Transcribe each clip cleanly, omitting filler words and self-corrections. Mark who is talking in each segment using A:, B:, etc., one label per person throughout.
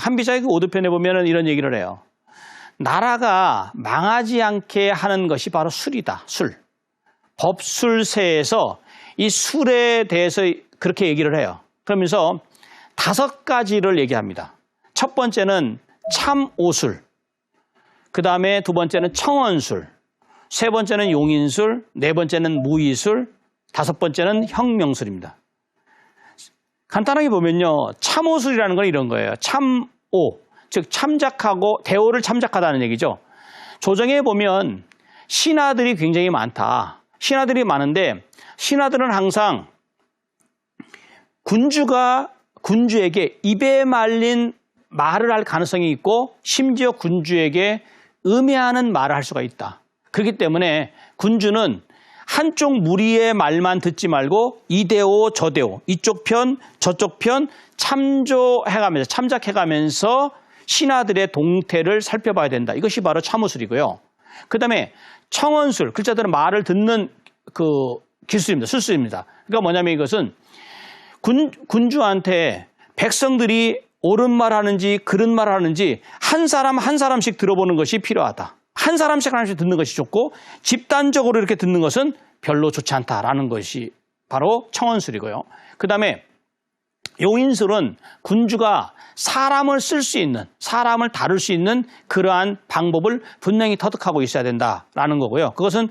A: 한비자의 그 오두편에 보면은 이런 얘기를 해요. 나라가 망하지 않게 하는 것이 바로 술이다. 술. 법술세에서 이 술에 대해서 그렇게 얘기를 해요. 그러면서 5가지를 얘기합니다. 첫 번째는 참오술, 그 다음에 두 번째는 청언술, 세 번째는 용인술, 네 번째는 무의술, 5번째는 형명술입니다. 간단하게 보면요, 참오술이라는 건 이런 거예요. 참오, 즉 참작하고 대오를 참작하다는 얘기죠. 조정에 보면 신하들이 굉장히 많다. 신하들이 많은데 신하들은 항상 군주가 군주에게 입에 말린 말을 할 가능성이 있고 심지어 군주에게 음해하는 말을 할 수가 있다. 그렇기 때문에 군주는 한쪽 무리의 말만 듣지 말고 이대오 저대오 이쪽 편 저쪽 편 참조해가면서 참작해가면서 신하들의 동태를 살펴봐야 된다. 이것이 바로 참호술이고요. 그 다음에 청언술, 글자들은 말을 듣는 그 기술입니다. 술수입니다. 그러니까 뭐냐면 이것은 군주한테 백성들이 옳은 말 하는지 그른 말 하는지 한 사람 한 사람씩 들어보는 것이 필요하다. 한 사람씩 하나씩 듣는 것이 좋고 집단적으로 이렇게 듣는 것은 별로 좋지 않다라는 것이 바로 청언술이고요. 그 다음에 용인술은 군주가 사람을 쓸 수 있는, 사람을 다룰 수 있는 그러한 방법을 분명히 터득하고 있어야 된다라는 거고요. 그것은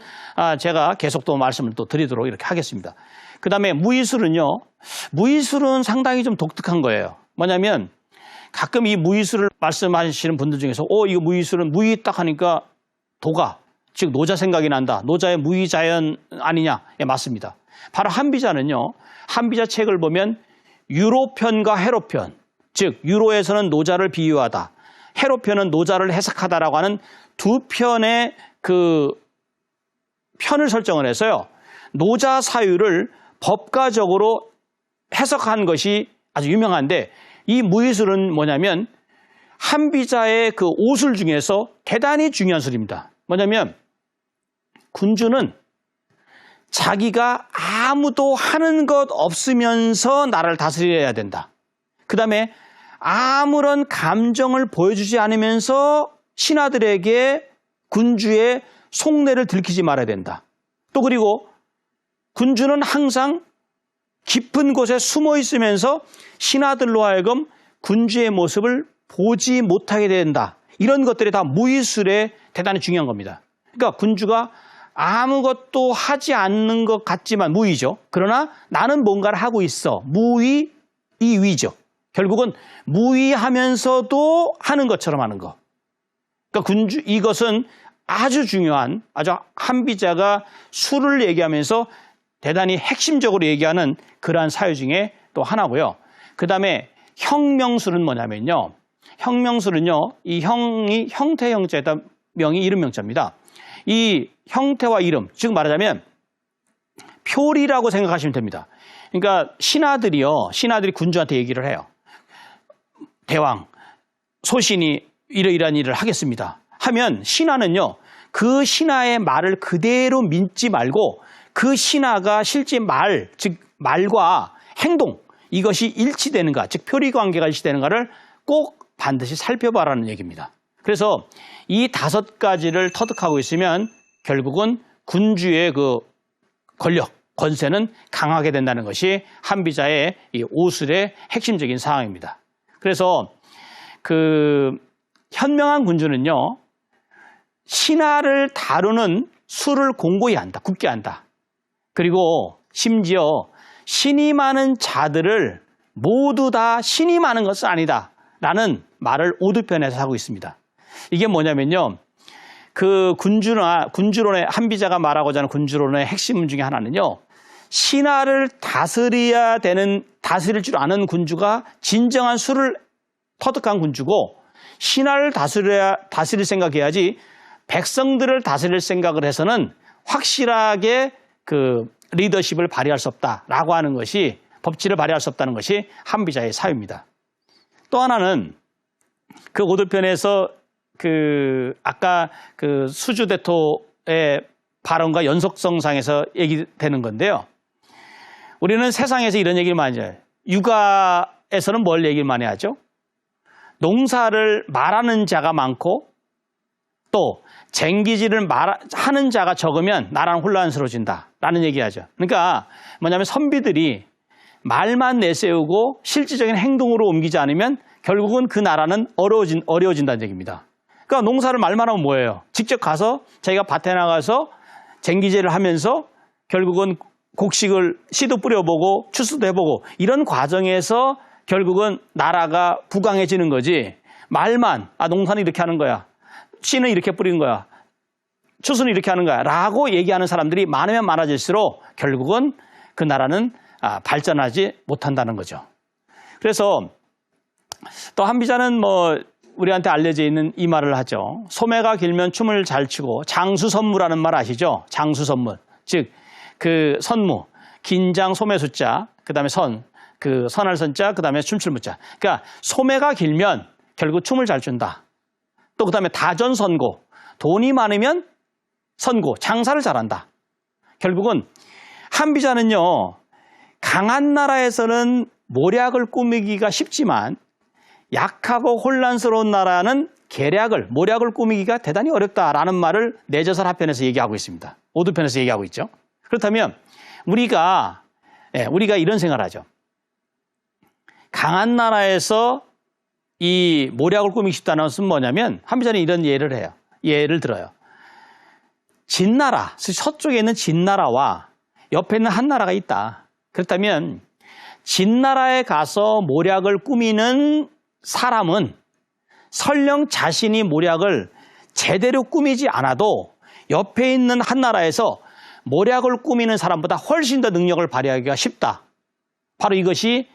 A: 제가 계속 또 말씀을 또 드리도록 이렇게 하겠습니다. 그 다음에 무의술은요, 무의술은 상당히 좀 독특한 거예요. 뭐냐면 가끔 이 무의술을 말씀하시는 분들 중에서 이거 무의술은 무의 딱 하니까 도가, 즉 노자 생각이 난다. 노자의 무의자연 아니냐? 예, 맞습니다. 바로 한비자는요, 한비자 책을 보면 유로편과 해로편, 즉 유로에서는 노자를 비유하다, 해로편은 노자를 해석하다라고 하는 두 편의 그 편을 설정을 해서요, 노자 사유를 법가적으로 해석한 것이 아주 유명한데, 이 무의술은 뭐냐면 한비자의 그 오술 중에서 대단히 중요한 술입니다. 뭐냐면 군주는 자기가 아무도 하는 것 없으면서 나라를 다스려야 된다. 그 다음에 아무런 감정을 보여주지 않으면서 신하들에게 군주의 속내를 들키지 말아야 된다. 또 그리고 군주는 항상 깊은 곳에 숨어 있으면서 신하들로 하여금 군주의 모습을 보지 못하게 된다. 이런 것들이 다 무의술에 대단히 중요한 겁니다. 그러니까 군주가 아무것도 하지 않는 것 같지만 무의죠. 그러나 나는 뭔가를 하고 있어. 무의, 이 위죠. 결국은 무의하면서도 하는 것처럼 하는 거. 그러니까 군주, 이것은 아주 중요한, 아주 한비자가 술을 얘기하면서 대단히 핵심적으로 얘기하는 그러한 사유 중에 또 하나고요. 그 다음에 형명술은 뭐냐면요. 형명술은요, 이 형이 형태 형자에다 명이 이름 명자입니다. 이 형태와 이름, 즉 말하자면 표리라고 생각하시면 됩니다. 그러니까 신하들이 군주한테 얘기를 해요. 대왕, 소신이 이러이러한 일을 하겠습니다. 하면 신하는요, 그 신하의 말을 그대로 믿지 말고 그 신하가 실제 말, 즉 말과 행동, 이것이 일치되는가, 즉 표리관계가 일치되는가를 꼭 반드시 살펴봐라는 얘기입니다. 그래서 이 5가지를 터득하고 있으면 결국은 군주의 그 권력, 권세는 강하게 된다는 것이 한비자의 이 오술의 핵심적인 사항입니다. 그래서 그 현명한 군주는요, 신하를 다루는 수를 공고히 한다, 굳게 한다. 그리고 심지어 신이 많은 자들을 모두 다 신이 많은 것은 아니다 라는 말을 오두편에서 하고 있습니다. 이게 뭐냐면요, 그 군주론의 한비자가 말하고자 하는 군주론의 핵심 중에 하나는요, 신하를 다스릴 줄 아는 군주가 진정한 수를 터득한 군주고, 신하를 다스릴 생각해야지 백성들을 다스릴 생각을 해서는 확실하게 그 리더십을 발휘할 수 없다라고 하는 것이, 법치를 발휘할 수 없다는 것이 한비자의 사유입니다. 또 하나는 그 오두편에서 아까 그 수주대토의 발언과 연속성상에서 얘기되는 건데요. 우리는 세상에서 이런 얘기를 많이 해요. 육아에서는 뭘 얘기를 많이 하죠? 농사를 말하는 자가 많고 또 쟁기질을 하는 자가 적으면 나라는 혼란스러워진다라는 얘기하죠. 그러니까 뭐냐면 선비들이 말만 내세우고 실질적인 행동으로 옮기지 않으면 결국은 그 나라는 어려워진다는 얘기입니다. 그러니까 농사를 말만 하면 뭐예요? 직접 가서 자기가 밭에 나가서 쟁기질을 하면서 결국은 곡식을 씨도 뿌려보고 추수도 해보고 이런 과정에서 결국은 나라가 부강해지는 거지. 말만 농사는 이렇게 하는 거야. 씨는 이렇게 뿌리는 거야. 추수는 이렇게 하는 거야. 라고 얘기하는 사람들이 많으면 많아질수록 결국은 그 나라는 발전하지 못한다는 거죠. 그래서 또 한비자는 우리한테 알려져 있는 이 말을 하죠. 소매가 길면 춤을 잘 추고 장수선무라는 말 아시죠? 장수선무. 즉, 그 선무, 긴장 소매 숫자, 그 다음에 선할 선자, 그 다음에 춤출 무자. 그러니까 소매가 길면 결국 춤을 잘 춘다. 또 그 다음에 다전선고, 돈이 많으면 선고, 장사를 잘한다. 결국은 한비자는요, 강한 나라에서는 모략을 꾸미기가 쉽지만 약하고 혼란스러운 나라는 모략을 꾸미기가 대단히 어렵다라는 말을 내저설 하편에서 얘기하고 있습니다. 오두편에서 얘기하고 있죠. 그렇다면 우리가 이런 생각을 하죠. 강한 나라에서 이 모략을 꾸미기 쉽다는 것은 뭐냐면 한비자는 이런 예를 들어요. 진나라, 서쪽에 있는 진나라와 옆에 있는 한나라가 있다. 그렇다면 진나라에 가서 모략을 꾸미는 사람은 설령 자신이 모략을 제대로 꾸미지 않아도 옆에 있는 한나라에서 모략을 꾸미는 사람보다 훨씬 더 능력을 발휘하기가 쉽다. 바로 이것이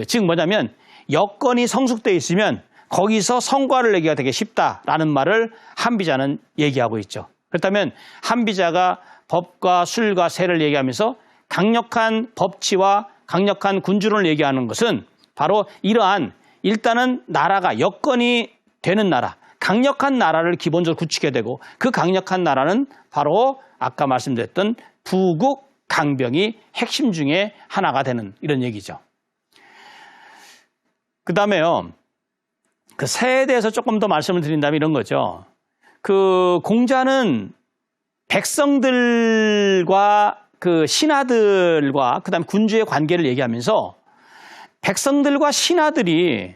A: 즉 뭐냐면 여건이 성숙되어 있으면 거기서 성과를 내기가 되게 쉽다라는 말을 한비자는 얘기하고 있죠. 그렇다면 한비자가 법과 술과 세를 얘기하면서 강력한 법치와 강력한 군주론을 얘기하는 것은 바로 이러한 일단은 나라가 여건이 되는 나라, 강력한 나라를 기본적으로 구축해야 되고 그 강력한 나라는 바로 아까 말씀드렸던 부국 강병이 핵심 중에 하나가 되는 이런 얘기죠. 그 다음에요. 그 세에 대해서 조금 더 말씀을 드린다면 이런 거죠. 그 공자는 백성들과 그 신하들과 그 다음에 군주의 관계를 얘기하면서 백성들과 신하들이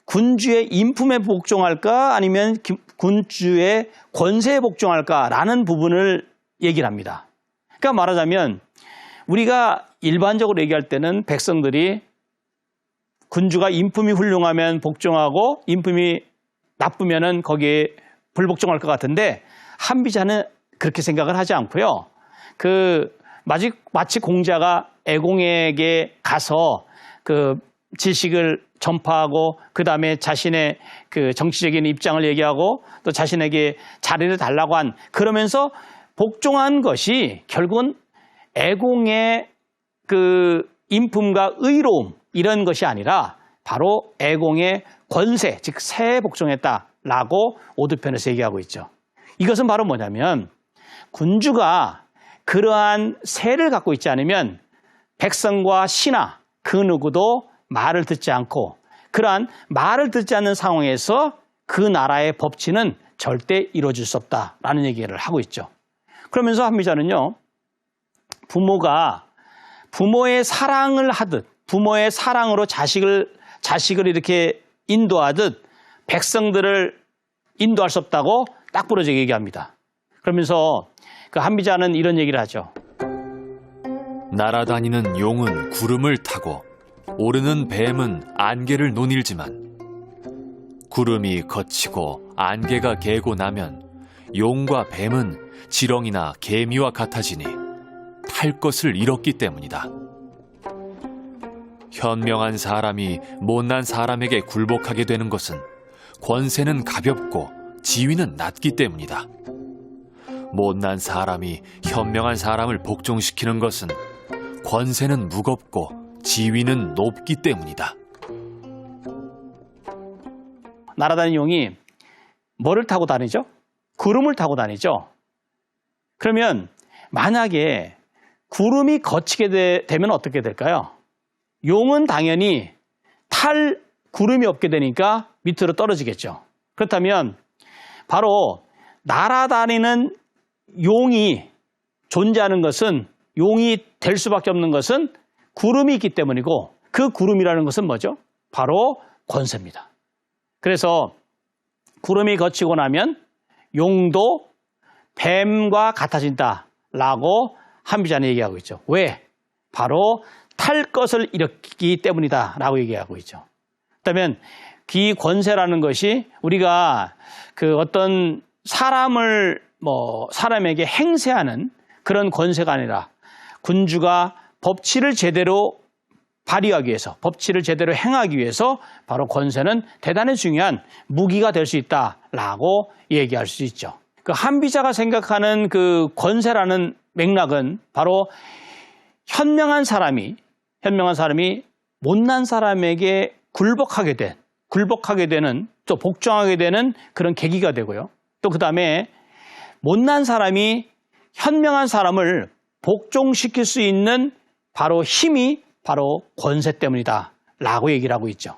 A: 군주의 인품에 복종할까 아니면 군주의 권세에 복종할까라는 부분을 얘기를 합니다. 그러니까 말하자면 우리가 일반적으로 얘기할 때는 백성들이 군주가 인품이 훌륭하면 복종하고 인품이 나쁘면은 거기에 불복종할 것 같은데 한비자는 그렇게 생각을 하지 않고요. 마치 공자가 애공에게 가서 그 지식을 전파하고 그 다음에 자신의 그 정치적인 입장을 얘기하고 또 자신에게 자리를 달라고 그러면서 복종한 것이 결국은 애공의 그 인품과 의로움 이런 것이 아니라 바로 애공의 권세, 즉 세에 복종했다라고 오두편에서 얘기하고 있죠. 이것은 바로 뭐냐면 군주가 그러한 세를 갖고 있지 않으면 백성과 신하 그 누구도 말을 듣지 않고 그러한 말을 듣지 않는 상황에서 그 나라의 법치는 절대 이루어질 수 없다라는 얘기를 하고 있죠. 그러면서 한비자는요. 부모가 부모의 사랑을 하듯 부모의 사랑으로 자식을 이렇게 인도하듯 백성들을 인도할 수 없다고 딱 부러져 얘기합니다. 그러면서 그 한비자는 이런 얘기를 하죠.
B: 날아다니는 용은 구름을 타고 오르는 뱀은 안개를 논일지만 구름이 거치고 안개가 개고 나면 용과 뱀은 지렁이나 개미와 같아지니 탈 것을 잃었기 때문이다. 현명한 사람이 못난 사람에게 굴복하게 되는 것은 권세는 가볍고 지위는 낮기 때문이다. 못난 사람이 현명한 사람을 복종시키는 것은 권세는 무겁고 지위는 높기 때문이다.
A: 날아다니는 용이 뭐를 타고 다니죠? 구름을 타고 다니죠. 그러면 만약에 구름이 거치게 되면 어떻게 될까요? 용은 당연히 탈 구름이 없게 되니까 밑으로 떨어지겠죠. 그렇다면 바로 날아다니는 용이 존재하는 것은, 용이 될 수밖에 없는 것은 구름이 있기 때문이고, 그 구름이라는 것은 뭐죠? 바로 권세입니다. 그래서 구름이 거치고 나면 용도 뱀과 같아진다라고 한비자는 얘기하고 있죠. 왜? 바로 탈 것을 일으키기 때문이다라고 얘기하고 있죠. 그렇다면 이 권세라는 것이 우리가 그 어떤 사람에게 행세하는 그런 권세가 아니라 군주가 법치를 제대로 발휘하기 위해서, 법치를 제대로 행하기 위해서 바로 권세는 대단히 중요한 무기가 될 수 있다라고 얘기할 수 있죠. 그 한비자가 생각하는 그 권세라는 맥락은 바로 현명한 사람이 못난 사람에게 굴복하게 되는, 또 복종하게 되는 그런 계기가 되고요. 또 그 다음에 못난 사람이 현명한 사람을 복종시킬 수 있는 바로 힘이 바로 권세 때문이다 라고 얘기를 하고 있죠.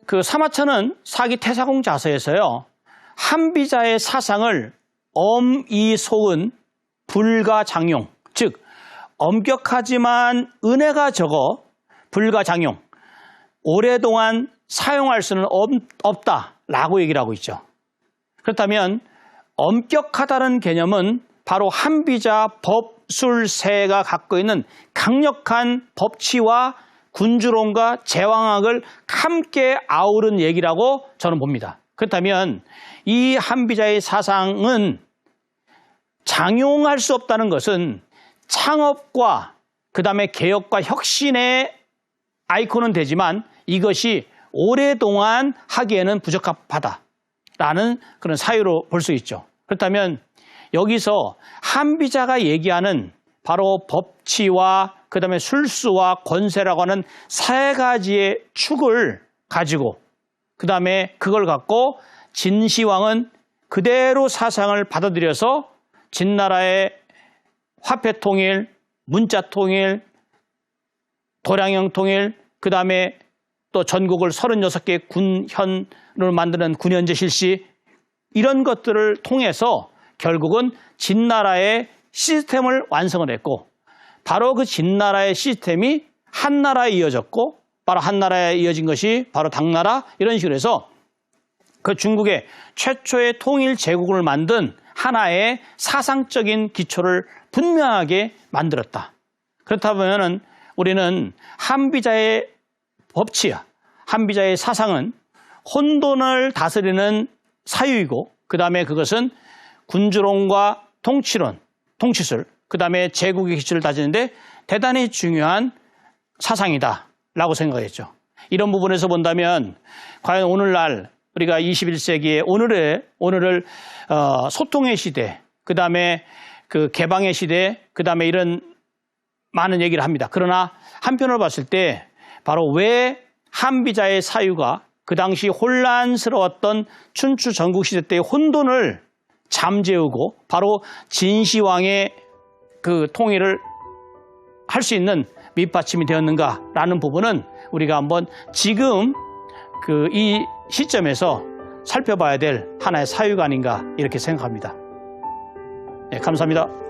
A: 그 사마천은 사기태사공자서에서요, 한비자의 사상을 엄이소은 불가장용, 즉 엄격하지만 은혜가 적어 불가장용, 오랫동안 사용할 수는 없다라고 얘기를 하고 있죠. 그렇다면 엄격하다는 개념은 바로 한비자 법술세가 갖고 있는 강력한 법치와 군주론과 제왕학을 함께 아우른 얘기라고 저는 봅니다. 그렇다면 이 한비자의 사상은 장용할 수 없다는 것은 창업과 그 다음에 개혁과 혁신의 아이콘은 되지만 이것이 오랫동안 하기에는 부적합하다라는 그런 사유로 볼 수 있죠. 그렇다면 여기서 한비자가 얘기하는 바로 법치와 그 다음에 술수와 권세라고 하는 세 가지의 축을 가지고 그 다음에 그걸 갖고 진시황은 그대로 사상을 받아들여서 진나라의 화폐 통일, 문자 통일, 도량형 통일, 그 다음에 또 전국을 36개 군현으로 만드는 군현제 실시, 이런 것들을 통해서 결국은 진나라의 시스템을 완성을 했고, 바로 그 진나라의 시스템이 한나라에 이어졌고, 바로 한나라에 이어진 것이 바로 당나라, 이런 식으로 해서 그 중국의 최초의 통일 제국을 만든 하나의 사상적인 기초를 분명하게 만들었다. 그렇다면 우리는 한비자의 법치야, 한비자의 사상은 혼돈을 다스리는 사유이고, 그 다음에 그것은 군주론과 통치론, 통치술, 그 다음에 제국의 기초를 다지는데 대단히 중요한 사상이다 라고 생각했죠. 이런 부분에서 본다면 과연 오늘날 우리가 21세기의 오늘을 소통의 시대, 그 다음에 그 개방의 시대, 그 다음에 이런 많은 얘기를 합니다. 그러나 한편으로 봤을 때 바로 왜 한비자의 사유가 그 당시 혼란스러웠던 춘추 전국시대 때의 혼돈을 잠재우고 바로 진시황의 그 통일을 할 수 있는 밑받침이 되었는가라는 부분은 우리가 한번 지금 이 시점에서 살펴봐야 될 하나의 사유가 아닌가 이렇게 생각합니다. 네, 감사합니다.